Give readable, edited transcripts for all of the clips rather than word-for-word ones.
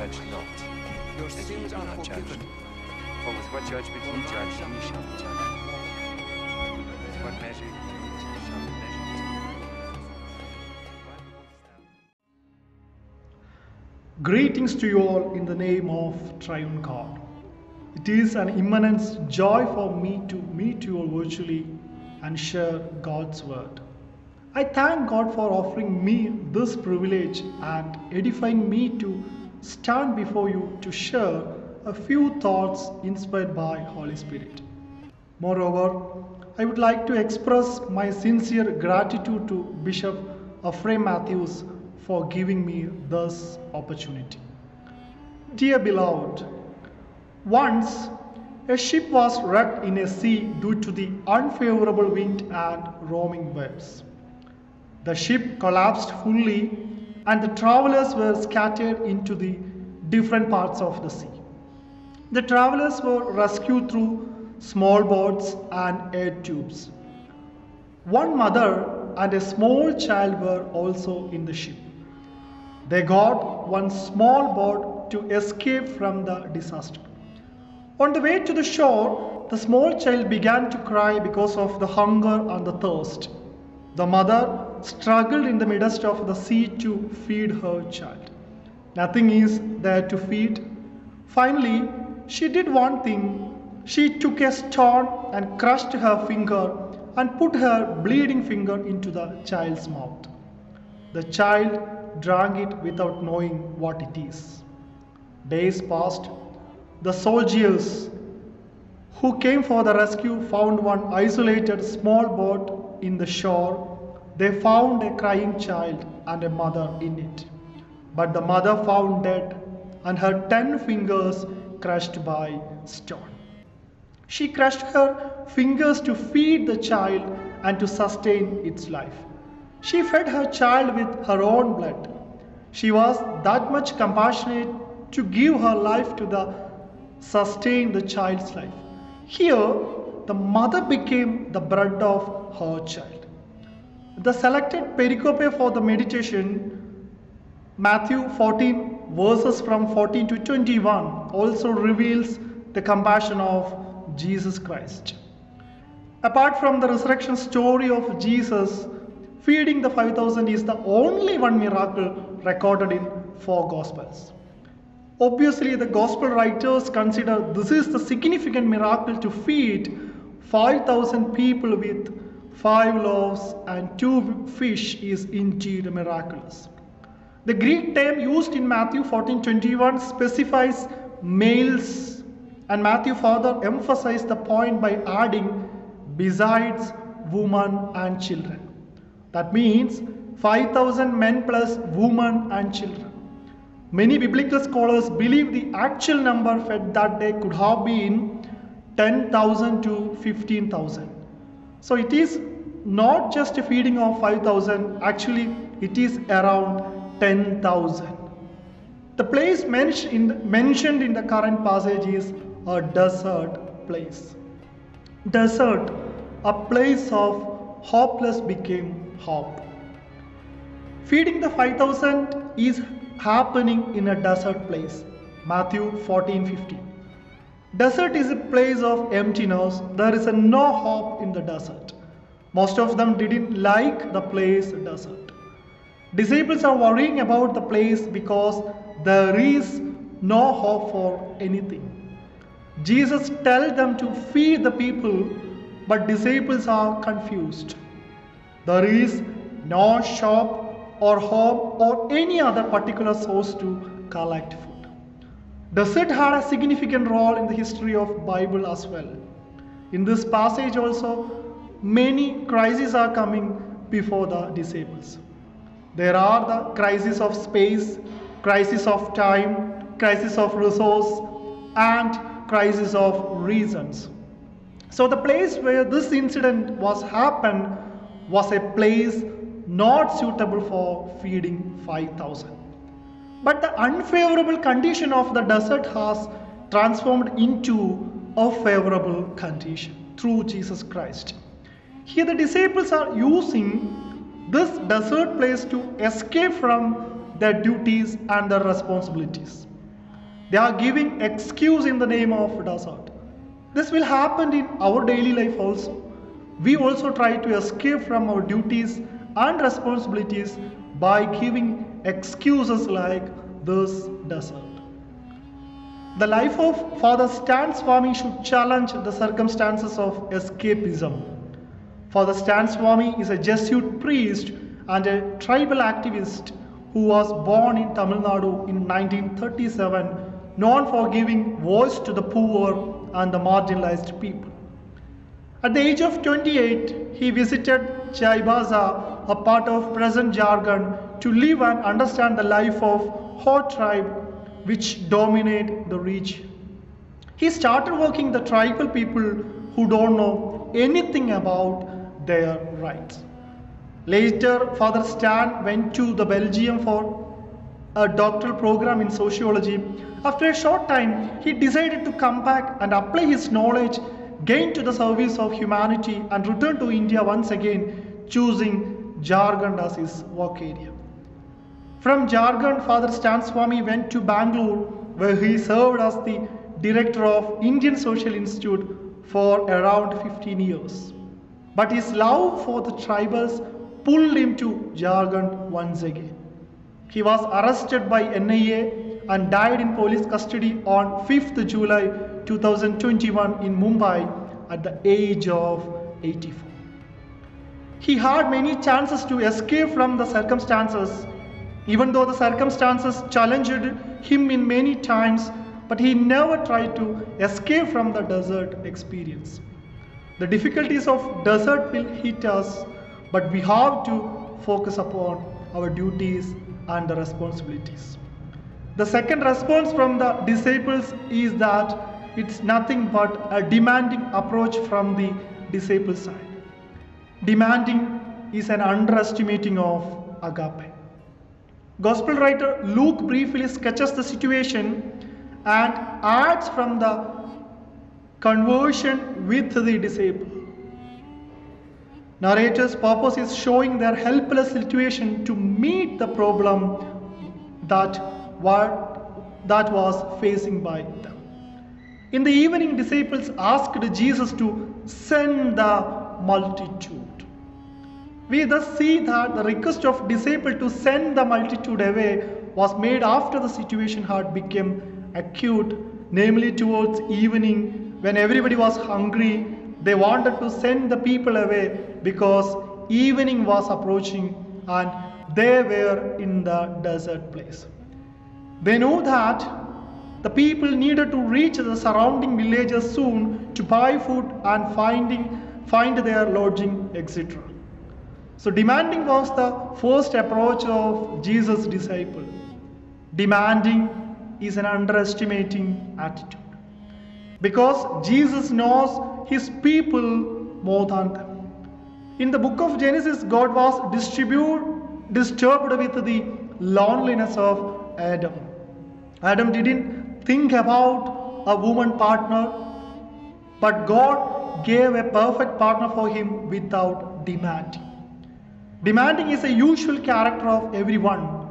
judged not. Your That ye sins be are not judged. forgiven. For with what judgment ye judge, ye shall be judged. With what measure ye use, shall be measured to you. Why wouldst thou? Greetings to you all in the name of Triune God. It is an immense joy for me to meet you all virtually and share God's word. I thank God for offering me this privilege and edifying me to stand before you to share a few thoughts inspired by Holy Spirit. Moreover, I would like to express my sincere gratitude to Bishop Ephraim Matthews for giving me this opportunity. Dear beloved, once a ship was wrecked in a sea due to the unfavorable wind and roaming waves. The ship collapsed fully and the travelers were scattered into the different parts of the sea. The travelers were rescued through small boats and air tubes. One mother and a small child were also in the ship. They got one small boat to escape from the disaster. On the way to the shore, the small child began to cry because of the hunger and the thirst. The mother struggled in the midst of the sea to feed her child. Nothing is there to feed. Finally, she did one thing. She took a stone and crushed her finger and put her bleeding finger into the child's mouth. The child drank it without knowing what it is. Days passed. The soldiers who came for the rescue found one isolated small boat in the shore. They found a crying child and a mother in it. But the mother found dead and her 10 fingers crushed by stone. She crushed her fingers to feed the child and to sustain its life. She fed her child with her own blood. She was that much compassionate to give her life to sustain the child's life. Here, the mother became the bread of her child. The selected pericope for the meditation, Matthew 14 verses from 14 to 21, also reveals the compassion of Jesus Christ. Apart from the resurrection story of Jesus, feeding the 5,000 is the only one miracle recorded in 4 Gospels. Obviously, the Gospel writers consider this is the significant miracle to feed 5,000 people with 5 loaves and 2 fish is indeed miraculous. The Greek term used in Matthew 14:21 specifies males, and Matthew further emphasized the point by adding besides women and children. That means 5,000 men plus women and children. Many biblical scholars believe the actual number fed that day could have been 10,000 to 15,000. So it is not just a feeding of 5,000, actually it is around 10,000. The place mentioned in the current passage is a desert place. Desert, a place of hopeless became hope. Feeding the 5,000 is happening in a desert place. Matthew 14:15. Desert is a place of emptiness. There is no hope in the desert. Most of them didn't like the place desert. Disciples are worrying about the place because there is no hope for anything. Jesus tells them to feed the people, but disciples are confused. There is no shop or home or any other particular source to collect food. Desert had a significant role in the history of Bible as well. In this passage also, many crises are coming before the disciples. There are the crisis of space, crisis of time, crisis of resource, and crisis of reasons. So the place where this incident was happened was a place not suitable for feeding 5,000. But the unfavorable condition of the desert has transformed into a favorable condition through Jesus Christ. Here the disciples are using this desert place to escape from their duties and their responsibilities. They are giving excuse in the name of desert. This will happen in our daily life also. We also try to escape from our duties and responsibilities by giving excuses like this desert. The life of Father Stan Swami should challenge the circumstances of escapism. Father Stan Swami is a Jesuit priest and a tribal activist who was born in Tamil Nadu in 1937, known for giving voice to the poor and the marginalized people. At the age of 28, he visited Chaibaza, a part of present Jharkhand, to live and understand the life of Ho tribe which dominate the region. He started working the tribal people who don't know anything about their rights. Later, Father Stan went to the Belgium for a doctoral program in sociology. After a short time, he decided to come back and apply his knowledge gained to the service of humanity and return to India once again, choosing Jharkhand as his work area. From Jharkhand, Father Stan Swami went to Bangalore, where he served as the director of Indian Social Institute for around 15 years. But his love for the tribals pulled him to Jharkhand once again. He was arrested by NIA and died in police custody on 5th July 2021 in Mumbai at the age of 84. He had many chances to escape from the circumstances, even though the circumstances challenged him in many times, but he never tried to escape from the desert experience. The difficulties of desert will hit us, but we have to focus upon our duties and the responsibilities. The second response from the disciples is that it's nothing but a demanding approach from the disciple side. Demanding is an underestimating of agape. Gospel writer Luke briefly sketches the situation and adds from the conversion with the disciple. Narrator's purpose is showing their helpless situation to meet the problem that was facing by them. In the evening, disciples asked Jesus to send the multitude. We thus see that the request of disciple to send the multitude away was made after the situation had become acute, namely towards evening when everybody was hungry. They wanted to send the people away because evening was approaching and they were in the desert place. They knew that the people needed to reach the surrounding villages soon to buy food and find their lodging, etc. So demanding was the first approach of Jesus' disciple. Demanding is an underestimating attitude, because Jesus knows his people more than them. In the book of Genesis, God was disturbed with the loneliness of Adam. Adam didn't think about a woman partner, but God gave a perfect partner for him without demanding. Demanding is a usual character of everyone.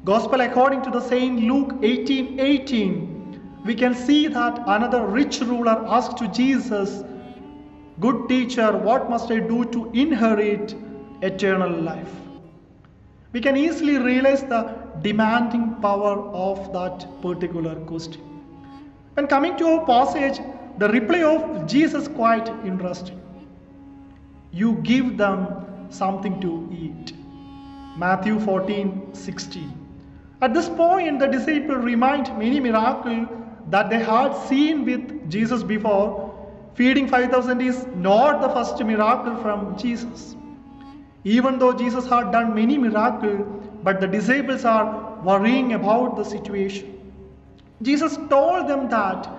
Gospel according to the Saint Luke 18:18, we can see that another rich ruler asked to Jesus, "Good teacher, what must I do to inherit eternal life?" We can easily realize the demanding power of that particular question. When coming to our passage, the reply of Jesus is quite interesting. You give them something to eat. Matthew 14:16. At this point, the disciples remind many miracles that they had seen with Jesus before. Feeding 5,000 is not the first miracle from Jesus. Even though Jesus had done many miracles, but the disciples are worrying about the situation. Jesus told them that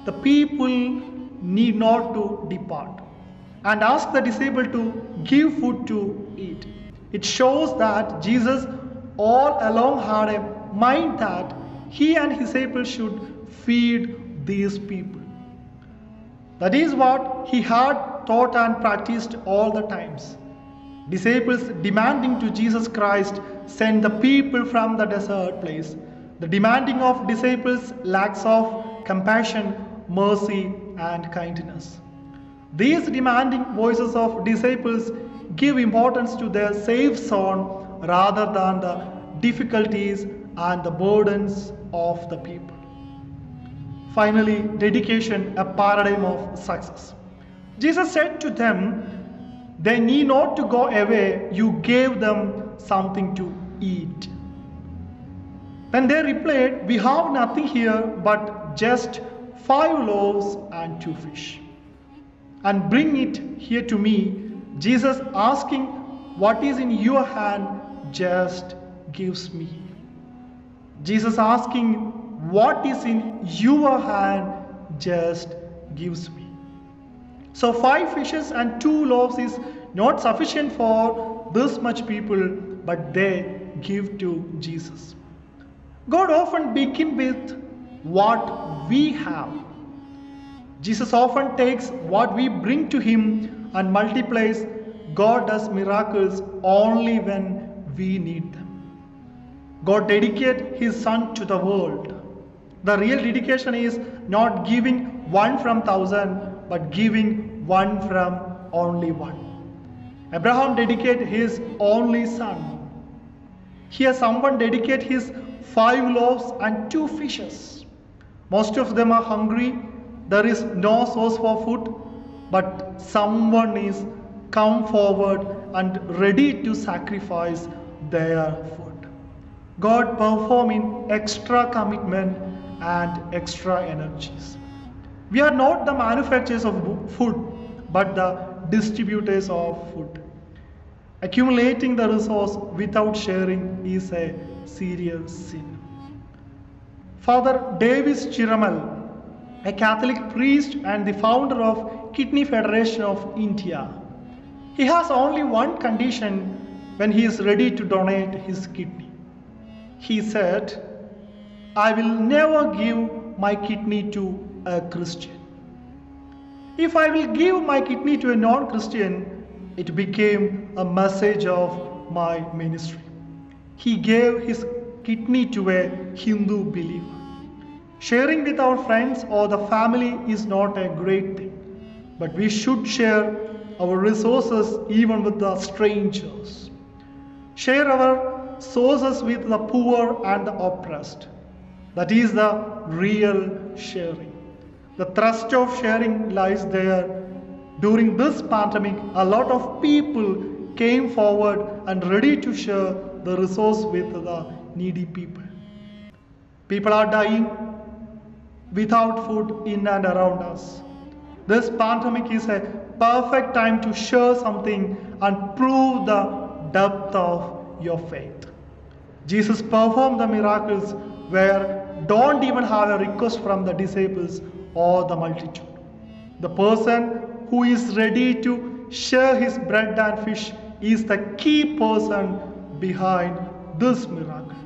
the people need not to depart and asked the disciple to give food to eat. It shows that Jesus all along had a mind that he and his disciples should feed these people. That is what he had taught and practiced all the times. Disciples demanding to Jesus Christ send the people from the desert place, The demanding of disciples lacks of compassion, mercy, and kindness. These demanding voices of disciples give importance to their safe zone rather than the difficulties and the burdens of the people. Finally, dedication, a paradigm of success. Jesus said to them, "They need not to go away, you gave them something to eat." Then they replied, "We have nothing here but just 5 loaves and 2 fish. And bring it here to me." Jesus asking, "What is in your hand just gives me." Jesus asking, "What is in your hand just gives me." So 5 fishes and 2 loaves is not sufficient for this much people, but they give to Jesus. God often begins with what we have. Jesus often takes what we bring to Him and multiplies. God does miracles only when we need them. God dedicated His Son to the world. The real dedication is not giving 1 from 1,000, but giving 1 from only 1. Abraham dedicated his only son. Here someone dedicated his 5 loaves and 2 fishes. Most of them are hungry. There is no source for food, but someone is come forward and ready to sacrifice their food. God performs in extra commitment and extra energies. We are not the manufacturers of food, but the distributors of food. Accumulating the resource without sharing is a serious sin. Father Davis Chiramal, a Catholic priest and the founder of Kidney Federation of India, he has only one condition when he is ready to donate his kidney. He said, "I will never give my kidney to a Christian. If I will give my kidney to a non-Christian, it became a message of my ministry." He gave his kidney to a Hindu believer. Sharing with our friends or the family is not a great thing, but we should share our resources even with the strangers. Share our sources with the poor and the oppressed. That is the real sharing. The thrust of sharing lies there. During this pandemic, a lot of people came forward and ready to share the resource with the needy people. People are dying without food in and around us. This pandemic is a perfect time to share something and prove the depth of your faith. Jesus performed the miracles where don't even have a request from the disciples or the multitude. The person who is ready to share his bread and fish is the key person behind this miracle.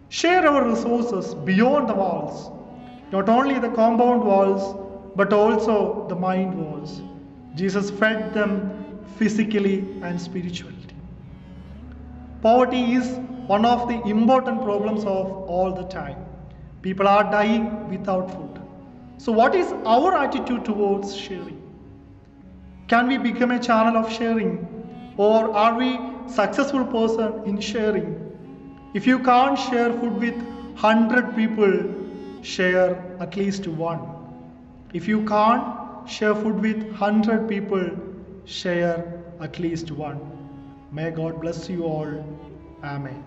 Share our resources beyond the walls, not only the compound walls, but also the mind walls. Jesus fed them physically and spiritually. Poverty is one of the important problems of all the time. People are dying without food. So what is our attitude towards sharing? Can we become a channel of sharing, or are we successful person in sharing? If you can't share food with 100 people, share at least 1. If you can't share food with 100 people, share at least 1. May God bless you all. Amen.